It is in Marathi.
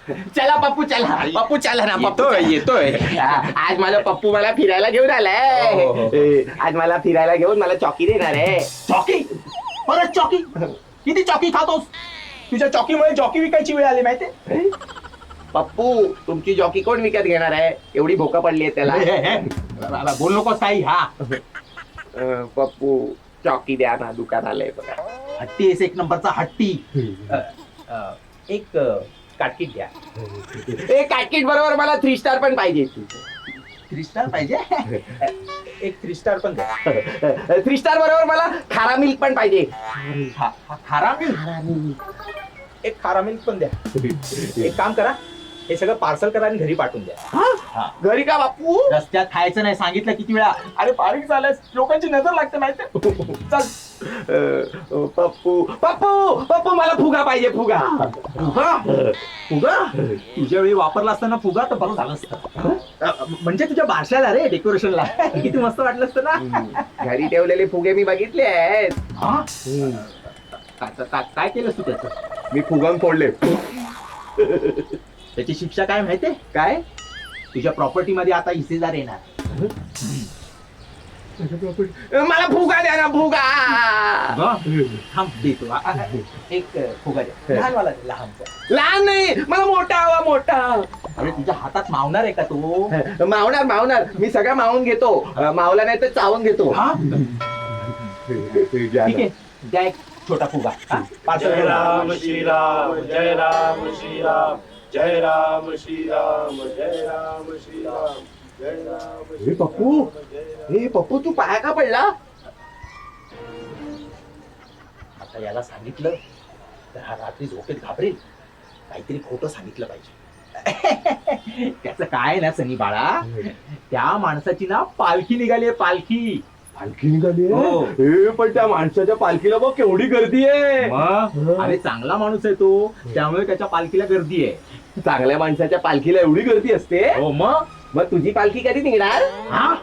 चला पप्पू चला पप्पू चला ना पप्पू येतोय आज मला पप्पू मला फिरायला घेऊन आलाय आज मला फिरायला घेऊन मला चॉकी देणार आहे. चॉकी परत चॉकी किती चॉकी खातोस तुझ्या चॉकीमुळे जॉकी विकायची वेळ आली माहितीये. पप्पू तुमची जॉकी कोण विकत घेणार आहे एवढी भोका पडली आहे त्याला. बोल नकोस काही. हा पप्पू चॉकी द्या ना दुकान आलंय बघा. हट्टी आहेस एक नंबरचा हट्टी. एक काटकीट द्या. एक काटकीट बरोबर मला 3 स्टार पण पाहिजे. 3 स्टार पाहिजे. एक 3 स्टार पण द्या. 3 स्टार बरोबर मला खारा मिल्क पण पाहिजे. खारा मिल्क. एक खारा मिल्क पण द्या. एक काम करा हे सगळं पार्सल करा आणि घरी पाठवून द्या. घरी का बापू रस्त्यात खायचं नाही सांगितलं किती वेळा. अरे बारीक झालंय लोकांची नजर लागते माहिती. चल पप्पू पप्पू पप्पू मला फुगा पाहिजे फुगा. फुगा फुगा तुझ्या वेळी वापरला असताना फुगा तर बरं झालं असतं. म्हणजे तुझ्या बारशाला रे डेकोरेशनला किती मस्त वाटलं असतं ना. घरी ठेवलेले फुगे मी बघितले आहेत. काय केलंस तू त्याचं. मी फुगवून फोडले. त्याची शिक्षा काय माहितीये काय तुझ्या प्रॉपर्टी मध्ये आता हिस्सेदार येणार. मला फुगा द्या ना फुगा. थांब देतो. एक फुगा द्या. लहानवाला दे, लहानचा. लहान नाही मला मोठा हवा मोठा. अरे तुझ्या हातात मावणार आहे का तो. मावणार मावणार मी सगळं मावून घेतो. मावला नाही तर चावून घेतो. ठीक आहे द्या एक छोटा फुगा. जय राम श्रीराम जय राम श्रीराम जय राम श्रीराम जय राम श्रीराम जय राम. हे पप्पू हे पप्पू तू पाया का पडला. आता याला सांगितलं तर हा रात्री झोपेत घाबरेल. काहीतरी खोटं सांगितलं पाहिजे. त्याचं काय ना सनी बाळा त्या माणसाची ना पालखी निघाली आहे. पालखी पालखी निघाली हो. पण त्या माणसाच्या पालखीला बघ केवढी गर्दी आहे. अरे चांगला माणूस आहे तो त्यामुळे त्याच्या पालखीला गर्दी आहे. चांगल्या माणसाच्या पालखीला एवढी गर्दी असते. हो मग तुझी पालखी कधी निघणार. हा